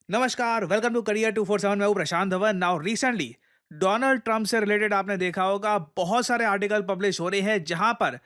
नमस्कार, welcome to career 247। मैं हूं Prashant Dhawan. Now recently Donald Trump से रिलेटेड आपने देखा होगा बहुत सारे आर्टिकल पब्लिश हो रहे हैं जहां पर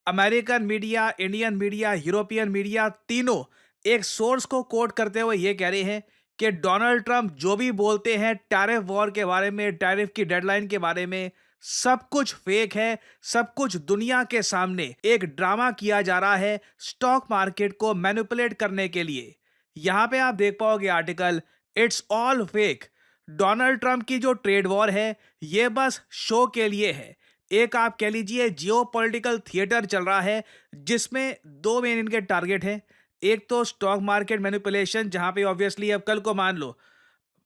American media, Indian media, European media तीनों एक सोर्स को कोट करते हुए ये कह रहे हैं कि डोनाल्ड ट्रंप जो भी बोलते हैं टैरिफ वॉर के बारे में, टैरिफ की डेडलाइन के बारे में, सब कुछ फेक है। सब कुछ दुनिया के सामने एक ड्रामा किया जा रहा है स्टॉक मार्केट को मैनिपुलेट करने के लिए। यहां पे आप देख पाओगे article, it's all fake. Donald Trump की जो ट्रेड वॉर है ये बस शो के लिए है। एक आप कह लीजिए जियो पॉलिटिकल थिएटर चल रहा है जिसमें दो मेन इनके टारगेट हैं। एक तो स्टॉक मार्केट मैनिपुलेशन, जहां पे ऑब्वियसली अब कल को मान लो,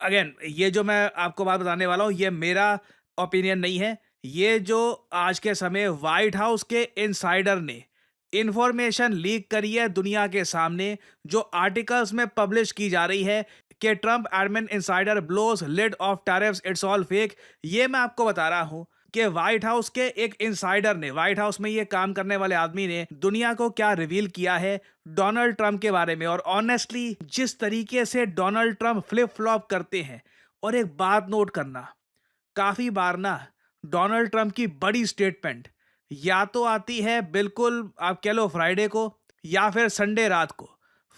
अगेन ये जो मैं आपको बात बताने वाला हूं ये मेरा ओपिनियन नहीं है। ये जो आज के समय व्हाइट हाउस के इनसाइडर ने इंफॉर्मेशन लीक करी है दुनिया के सामने, जो आर्टिकल्स में पब्लिश की जा रही है कि Trump admin insider blows lid off tariffs, it's all fake. ये मैं आपको बता रहा हूं कि व्हाइट हाउस के एक इनसाइडर ने, व्हाइट हाउस में ये काम करने वाले आदमी ने दुनिया को क्या रिवील किया है डोनाल्ड ट्रंप के बारे में। और ऑनेस्टली जिस तरीके से डोनाल्ड ट्रंप फ्लिप फ्लॉप करते हैं, और एक बात नोट करना, काफी बार ना डोनाल्ड ट्रंप की बड़ी स्टेटमेंट या तो आती है बिल्कुल आप कह लो फ्राइडे को, या फिर संडे रात को।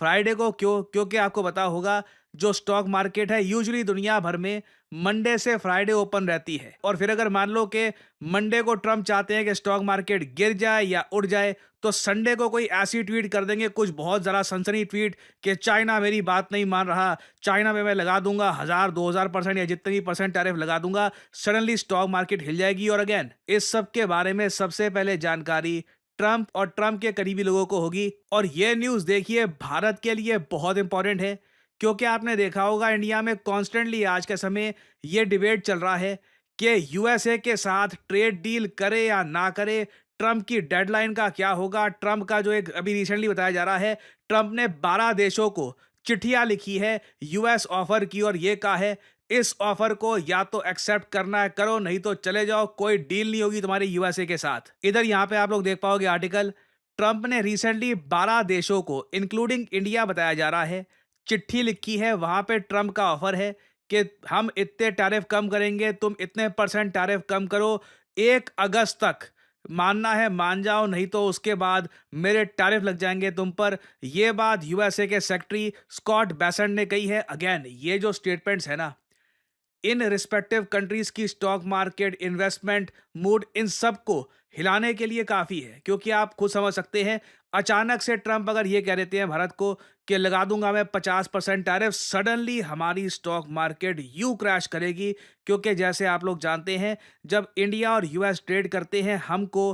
फ्राइडे को क्यों? क्योंकि आपको पता होगा जो स्टॉक मार्केट है यूजुअली दुनिया भर में मंडे से फ्राइडे ओपन रहती है। और फिर अगर मान लो कि मंडे को ट्रंप चाहते हैं कि स्टॉक मार्केट गिर जाए या उड़ जाए, तो संडे को कोई ऐसी ट्वीट कर देंगे, कुछ बहुत ज़रा सनसनी ट्वीट, कि चाइना मेरी बात नहीं मान रहा, चाइना में मैं लगा दूंगा 1000-2000% या जितने भी परसेंट टैरिफ लगा दूंगा। सडनली स्टॉक मार्केट हिल जाएगी। और अगेन इस सब के बारे में सबसे पहले जानकारी ट्रंप और ट्रंप के करीबी लोगों को होगी। और ये न्यूज़ देखिए भारत के लिए बहुत इंपॉर्टेंट है, क्योंकि आपने देखा होगा इंडिया में कॉन्स्टेंटली आज के समय ये डिबेट चल रहा है कि यूएसए के साथ ट्रेड डील करे या ना करे, ट्रंप की डेडलाइन का क्या होगा। ट्रंप का जो एक अभी रिसेंटली बताया जा रहा है, ट्रंप ने 12 देशों को चिट्ठियां लिखी है यूएस ऑफर की, और ये कहा है इस ऑफर को या तो एक्सेप्ट करना है करो, नहीं तो चले जाओ, कोई डील नहीं होगी तुम्हारी यूएसए के साथ। इधर यहां पे आप लोग देख पाओगे आर्टिकल, ट्रंप ने रिसेंटली 12 देशों को इंक्लूडिंग इंडिया बताया जा रहा है चिट्ठी लिखी है। वहां पे ट्रंप का ऑफर है कि हम इतने टैरिफ कम करेंगे, तुम इतने परसेंट टैरिफ कम करो, 1 अगस्त तक मानना है मान जाओ, नहीं तो उसके बाद मेरे टैरिफ लग जाएंगे तुम पर। यह बात यूएसए के सेक्रेटरी स्कॉट बेसेंट ने कही है। अगेन ये जो स्टेटमेंट्स है ना, इन रिस्पेक्टिव कंट्रीज की स्टॉक मार्केट, इन्वेस्टमेंट मूड, इन सब को हिलाने के लिए काफी है। क्योंकि आप खुद समझ सकते हैं, अचानक से ट्रंप अगर ये कह देते हैं भारत को कि लगा दूंगा मैं 50% टैरिफ, सडनली हमारी स्टॉक मार्केट यूं क्रैश करेगी। क्योंकि जैसे आप लोग जानते हैं, जब इंडिया और यूएस ट्रेड करते हैं, हमको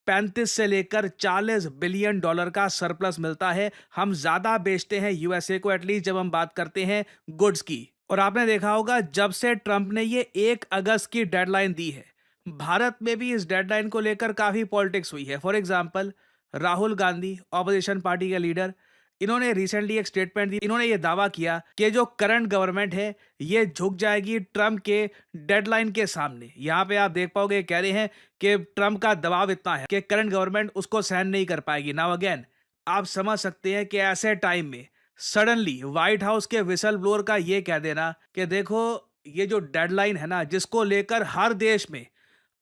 35 से लेकर 40 बिलियन डॉलर का सरप्लस मिलता है। हम ज्यादा बेचते हैं यूएसए को, एटलीस्ट जब हम बात करते हैं गुड्स की। और आपने देखा होगा जब से ट्रंप ने ये 1 अगस्त की डेडलाइन दी है, भारत में भी इस डेडलाइन को लेकर काफी पॉलिटिक्स हुई है। For example Rahul Gandhi, opposition party के लीडर, इन्होंने रिसेंटली एक स्टेटमेंट दी। इन्होंने ये दावा किया कि जो करंट गवर्नमेंट है ये झुक जाएगी ट्रंप के डेडलाइन के सामने। यहां पे आप देख पाओगे कह रहे हैं कि ट्रंप का दबाव इतना है कि करंट गवर्नमेंट उसको सहन नहीं कर पाएगी। नाउ अगेन आप समझ सकते हैं कि ऐसे टाइम में सडनली व्हाइट हाउस के विसल ब्लोअर का ये कह देना कि देखो ये जो डेडलाइन है ना, जिसको लेकर हर देश में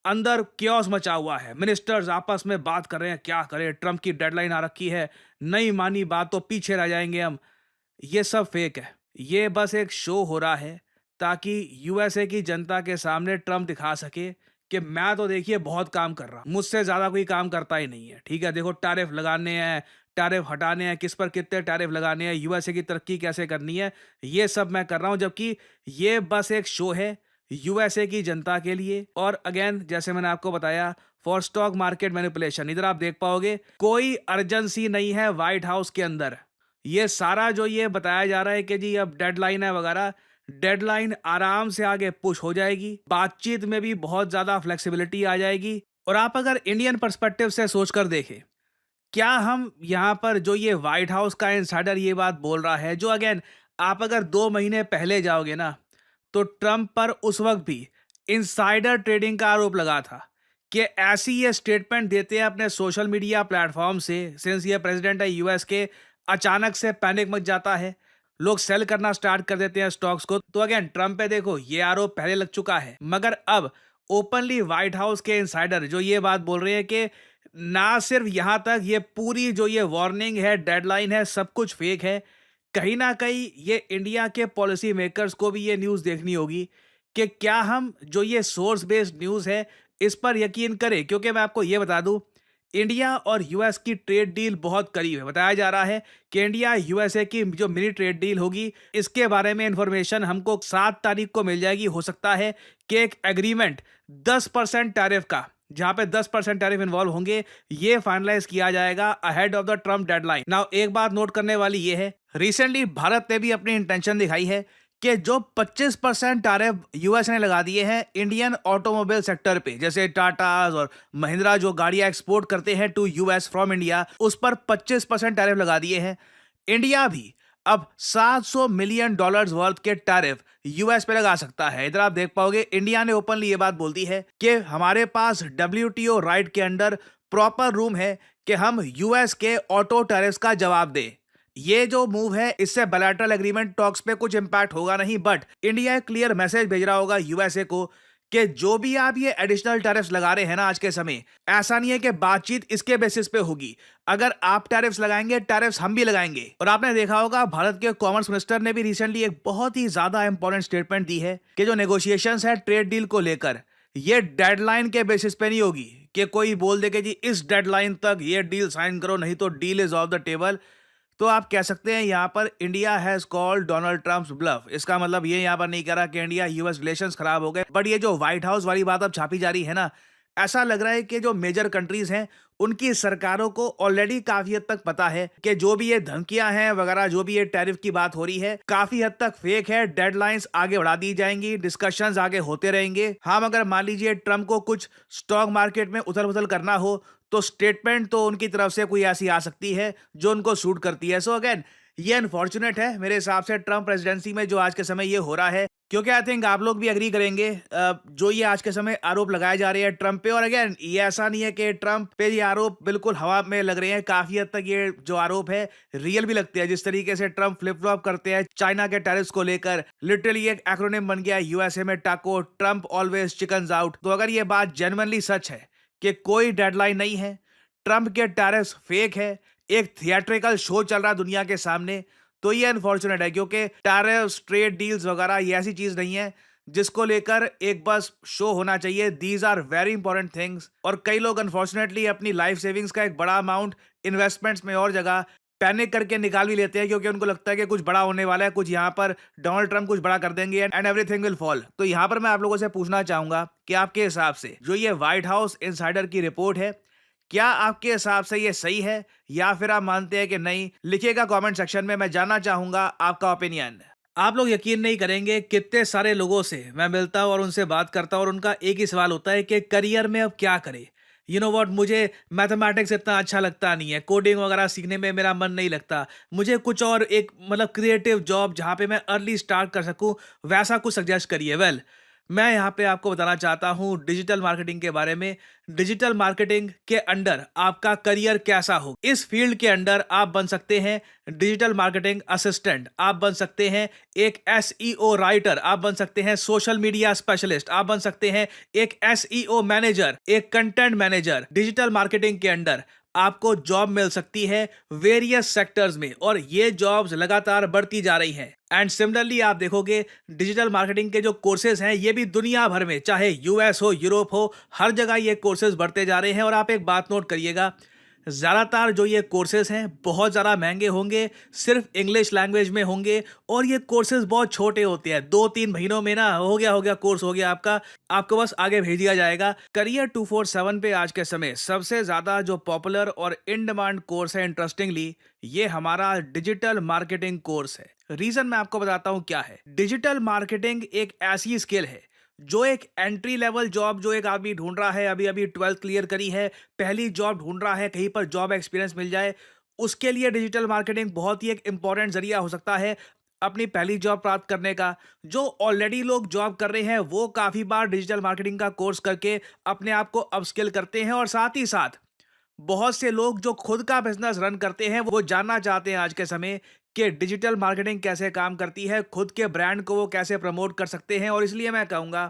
अंदर क्योस मचा हुआ है, मिनिस्टर्स आपस में बात कर रहे हैं क्या करें, ट्रंप की डेडलाइन आ रखी है, नहीं मानी बात तो पीछे रह जाएंगे हम। ये सब फेक है। ये बस एक शो हो रहा है ताकि यूएसए की जनता के सामने ट्रंप दिखा सके कि मैं तो देखिए बहुत काम कर रहा हूं, मुझसे ज्यादा कोई काम करता ही नहीं है। ठीक है, देखो टैरिफ लगाने हैं, टैरिफ हटाने हैं, किस पर कितने टैरिफ लगाने हैं, यूएसए की तरक्की कैसे करनी है, ये सब मैं कर रहा हूं। जबकि ये बस एक शो है यूएसए की जनता के लिए। और अगेन जैसे मैंने आपको बताया, फॉर स्टॉक मार्केट मैनिपुलेशन। इधर आप देख पाओगे कोई अर्जेंसी नहीं है व्हाइट हाउस के अंदर। ये सारा जो ये बताया जा रहा है कि जी अब डेडलाइन है वगैरह, डेडलाइन आराम से आगे पुश हो जाएगी, बातचीत में भी बहुत ज्यादा फ्लेक्सिबिलिटी आ जाएगी। और आप अगर इंडियन पर्सपेक्टिव से सोचकर देखें, क्या हम यहाँ पर जो ये व्हाइट हाउस का इनसाइडर ये बात बोल रहा है, जो अगेन आप अगर 2 महीने पहले जाओगे ना, तो ट्रंप पर उस वक्त भी इनसाइडर ट्रेडिंग का आरोप लगा था कि ऐसी ये स्टेटमेंट देते हैं अपने सोशल मीडिया प्लेटफॉर्म से, सिंस ये प्रेसिडेंट है यूएस के, अचानक से पैनिक मच जाता है। लोग सेल करना स्टार्ट कर देते हैं स्टॉक्स को। तो अगेन ट्रम्प पे देखो ये आरोप पहले लग चुका है, मगर अब ओपनली व्हाइट हाउस के इनसाइडर जो ये बात बोल रहे हैं कि ना सिर्फ यहां तक, ये पूरी जो ये वार्निंग है, डेडलाइन है, सब कुछ फेक है। कहीं ना कहीं ये इंडिया के पॉलिसी मेकर्स को भी ये न्यूज़ देखनी होगी कि क्या हम जो ये सोर्स बेस्ड न्यूज़ है इस पर यकीन करें, क्योंकि मैं आपको ये बता दूं, इंडिया और यूएस की ट्रेड डील बहुत करीब है। बताया जा रहा है कि इंडिया यूएसए की जो मिनी ट्रेड डील होगी, इसके बारे में इंफॉर्मेशन हमको 7 तारीख को मिल जाएगी। हो सकता है कि एक एग्रीमेंट 10% टैरिफ का, जहां पे 10% टैरिफ इन्वॉल्व होंगे, ये फाइनलाइज किया जाएगा ahead of the Trump deadline. Now एक बात नोट करने वाली ये है, रिसेंटली भारत ने भी अपनी इंटेंशन दिखाई है कि जो 25% टैरिफ यूएस ने लगा दिए हैं इंडियन ऑटोमोबाइल सेक्टर पे, जैसे टाटाज और महिंद्रा जो गाड़ियां एक्सपोर्ट करते हैं टू यूएस फ्रॉम इंडिया, उस पर 25% टैरिफ लगा दिए हैं। इंडिया भी अब $700 मिलियन वर्थ के टैरिफ यूएस पे लगा सकता है। इधर आप देख पाओगे इंडिया ने ओपनली ये बात बोल दी है कि हमारे पास डब्ल्यूटीओ राइट के अंडर प्रॉपर रूम है कि हम यूएस के ऑटो टैरिफ्स का जवाब दें। ये जो मूव है, इससे बायलैटरल एग्रीमेंट टॉक्स पे कुछ इंपैक्ट होगा नहीं, बट इंडिया एक क्लियर मैसेज भेज रहा होगा यूएसए को कि जो भी आप ये एडिशनल टैरिफ्स लगा रहे हैं ना आज के समय, ऐसा नहीं है कि बातचीत इसके बेसिस पे होगी। अगर आप टैरिफ्स लगाएंगे, टैरिफ्स हम भी लगाएंगे। और आपने देखा होगा भारत के कॉमर्स मिनिस्टर ने भी रिसेंटली एक बहुत ही ज्यादा इंपॉर्टेंट स्टेटमेंट दी है कि जो नेगोशिएशंस है ट्रेड डील को लेकर, ये डेडलाइन के बेसिस पे नहीं होगी कि कोई बोल दे कि जी इस डेडलाइन तक ये डील साइन करो, नहीं तो deal is off the table. तो आप कह सकते हैं यहाँ पर India has called Donald Trump's bluff. इसका मतलब ये यहाँ पर नहीं कह रहा कि इंडिया यूएस रिलेशंस खराब हो गए, बट ये जो व्हाइट हाउस वाली बात अब छापी जा रही है ना, ऐसा लग रहा है कि जो मेजर कंट्रीज हैं उनकी सरकारों को ऑलरेडी काफी हद तक पता है कि जो भी ये धमकियां हैं वगैरह, जो भी ये टैरिफ की बात हो रही है, काफी हद तक फेक है। डेडलाइंस आगे बढ़ा दी जाएंगी, डिस्कशंस आगे होते रहेंगे। हाँ, अगर मान लीजिए ट्रम्प को कुछ स्टॉक मार्केट में उथल पुथल करना हो तो स्टेटमेंट तो उनकी तरफ से कोई ऐसी आ सकती है जो उनको सूट करती है। सो अगेन ये अनफॉर्चुनेट है मेरे हिसाब से ट्रम्प प्रेसिडेंसी में जो आज के समय ये हो रहा है, क्योंकि आई थिंक आप लोग भी एग्री करेंगे जो ये आज के समय आरोप लगाए जा रहे हैं ट्रम्प पे। और अगेन ये ऐसा नहीं है कि ट्रम्प पे ये आरोप बिल्कुल हवा में लग रहे हैं, काफी हद तक ये जो आरोप है रियल भी लगते हैं। जिस तरीके से ट्रम्प फ्लिप फ्लॉप करते हैं चाइना के टैरिफ्स को लेकर, लिटरली एक एक्रोनिम बन गया यूएसए में टाको, ट्रम्प ऑलवेज चिकन्स आउट। तो अगर ये बात जेन्युइनली सच है कि कोई डेडलाइन नहीं है, ट्रम्प के टैरिफ्स फेक है, एक थिएट्रिकल शो चल रहा है दुनिया के सामने, तो ये अनफॉर्चुनेट है। क्योंकि टैरिफ्स, ट्रेड डील्स वगैरह ये ऐसी चीज नहीं है जिसको लेकर एक बस शो होना चाहिए। These are very important things. और कई लोग अनफॉर्चुनेटली अपनी लाइफ सेविंग्स का एक बड़ा अमाउंट इन्वेस्टमेंट्स में और जगह पैनिक करके निकाल भी लेते हैं, क्योंकि उनको लगता है कि कुछ बड़ा होने वाला है, कुछ यहाँ पर डोनाल्ड ट्रम्प कुछ बड़ा कर देंगे एंड एवरीथिंग विल फॉल। तो यहाँ पर मैं आप लोगों से पूछना चाहूंगा कि आपके हिसाब से जो ये व्हाइट हाउस इनसाइडर की रिपोर्ट है, क्या आपके हिसाब से ये सही है या फिर आप मानते हैं कि नहीं? लिखिएगा कमेंट सेक्शन में, मैं जानना चाहूंगा आपका ओपिनियन। आप लोग यकीन नहीं करेंगे कितने सारे लोगों से मैं मिलता हूं और उनसे बात करता हूं और उनका एक ही सवाल होता है कि करियर में अब क्या करें। यू नो व्हाट, मुझे मैथमेटिक्स इतना अच्छा लगता नहीं है, कोडिंग वगैरह सीखने में मेरा मन नहीं लगता, मुझे कुछ और एक मतलब क्रिएटिव जॉब जहां पे मैं अर्ली स्टार्ट कर सकूं, वैसा कुछ सजेस्ट करिए। वेल, मैं यहाँ पे आपको बताना चाहता हूँ डिजिटल मार्केटिंग के बारे में। डिजिटल मार्केटिंग के अंडर आपका करियर कैसा हो, इस फील्ड के अंडर आप बन सकते हैं डिजिटल मार्केटिंग असिस्टेंट, आप बन सकते हैं एक एसईओ राइटर, आप बन सकते हैं सोशल मीडिया स्पेशलिस्ट, आप बन सकते हैं एक एसईओ मैनेजर, एक कंटेंट मैनेजर। डिजिटल मार्केटिंग के अंडर आपको जॉब मिल सकती है वेरियस सेक्टर्स में, और ये जॉब्स लगातार बढ़ती जा रही हैं। एंड सिमिलरली आप देखोगे डिजिटल मार्केटिंग के जो कोर्सेज हैं ये भी दुनिया भर में, चाहे यूएस हो, यूरोप हो, हर जगह ये कोर्सेज बढ़ते जा रहे हैं। और आप एक बात नोट करिएगा, ज़्यादातर जो ये कोर्सेज हैं बहुत ज़्यादा महंगे होंगे, सिर्फ इंग्लिश लैंग्वेज में होंगे, और ये कोर्सेज बहुत छोटे होते हैं। 2-3 महीनों में ना हो गया कोर्स हो गया आपका, आपको बस आगे भेज दिया जाएगा। करियर 247 पे आज के समय सबसे ज़्यादा जो पॉपुलर और इन डिमांड कोर्स है, इंटरेस्टिंगली, ये हमारा डिजिटल मार्केटिंग कोर्स है। रीज़न मैं आपको बताता हूँ क्या है। डिजिटल मार्केटिंग एक ऐसी स्किल है जो एक एंट्री लेवल जॉब जो एक आदमी ढूंढ रहा है, अभी अभी 12th क्लियर करी है, पहली जॉब ढूंढ रहा है, कहीं पर जॉब एक्सपीरियंस मिल जाए, उसके लिए डिजिटल मार्केटिंग बहुत ही एक इंपॉर्टेंट जरिया हो सकता है अपनी पहली जॉब प्राप्त करने का। जो ऑलरेडी लोग जॉब कर रहे हैं वो काफ़ी बार डिजिटल मार्केटिंग का कोर्स करके अपने आप को अपस्किल करते हैं, और साथ ही साथ बहुत से लोग जो खुद का बिजनेस रन करते हैं वो जानना चाहते हैं आज के समय कि डिजिटल मार्केटिंग कैसे काम करती है, खुद के ब्रांड को वो कैसे प्रमोट कर सकते हैं। और इसलिए मैं कहूंगा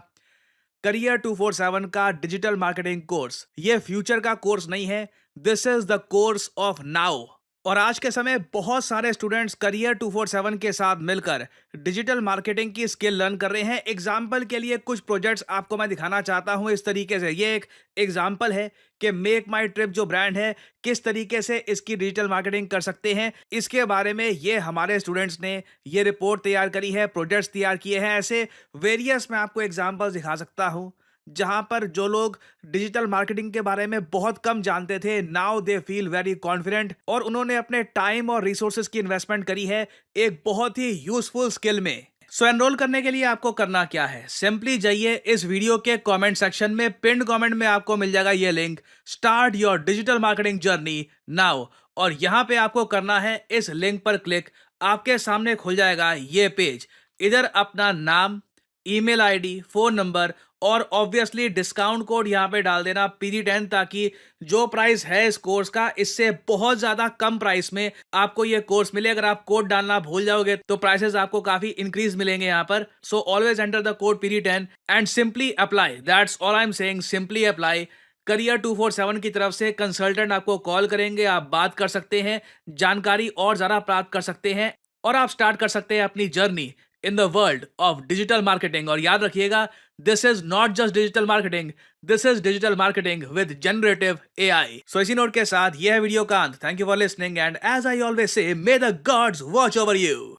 करियर 247 का डिजिटल मार्केटिंग कोर्स ये फ्यूचर का कोर्स नहीं है, this is the course of now. और आज के समय बहुत सारे स्टूडेंट्स करियर 247 के साथ मिलकर डिजिटल मार्केटिंग की स्किल लर्न कर रहे हैं। एग्जाम्पल के लिए कुछ प्रोजेक्ट्स आपको मैं दिखाना चाहता हूं इस तरीके से। ये एक एग्जाम्पल है कि मेक माई ट्रिप जो ब्रांड है किस तरीके से इसकी डिजिटल मार्केटिंग कर सकते हैं। इसके बारे में ये हमारे स्टूडेंट्स ने ये रिपोर्ट तैयार करी है, प्रोजेक्ट्स तैयार किए हैं। ऐसे वेरियस मैं आपको एग्जाम्पल्स दिखा सकता हूं जहां पर जो लोग डिजिटल मार्केटिंग के बारे में बहुत कम जानते थे, now they feel very confident और उन्होंने अपने टाइम और रिसोर्सेज की इन्वेस्टमेंट करी है एक बहुत ही यूजफुल स्किल में। सो एनरोल करने के लिए आपको करना क्या है, सिंपली जाइए इस वीडियो के कमेंट सेक्शन में, पिन्ड कमेंट में आपको मिल जाएगा ये link, start your digital marketing journey now. और यहां पे आपको करना है इस लिंक पर क्लिक। आपके सामने खुल जाएगा ये पेज। इधर अपना नाम, ईमेल आईडी, फोन नंबर और ऑब्वियसली डिस्काउंट कोड यहाँ पे डाल देना PD10, ताकि जो प्राइस है इस कोर्स का इससे बहुत ज्यादा कम प्राइस में आपको ये कोर्स मिले। अगर आप कोड डालना भूल जाओगे तो प्राइसेस आपको काफी इंक्रीज मिलेंगे यहाँ पर। So always enter the code PD10 and simply apply, that's all I am saying, simply apply. Career 247 की तरफ से कंसल्टेंट आपको कॉल करेंगे, आप बात कर सकते हैं, जानकारी और ज्यादा प्राप्त कर सकते हैं और आप स्टार्ट कर सकते हैं अपनी journey in the world of digital marketing. और याद रखिएगा, this is not just digital marketing, this is digital marketing with generative AI। So इसी नोट के साथ यह वीडियो का अंत। Thank you for listening and as I always say, may the gods watch over you.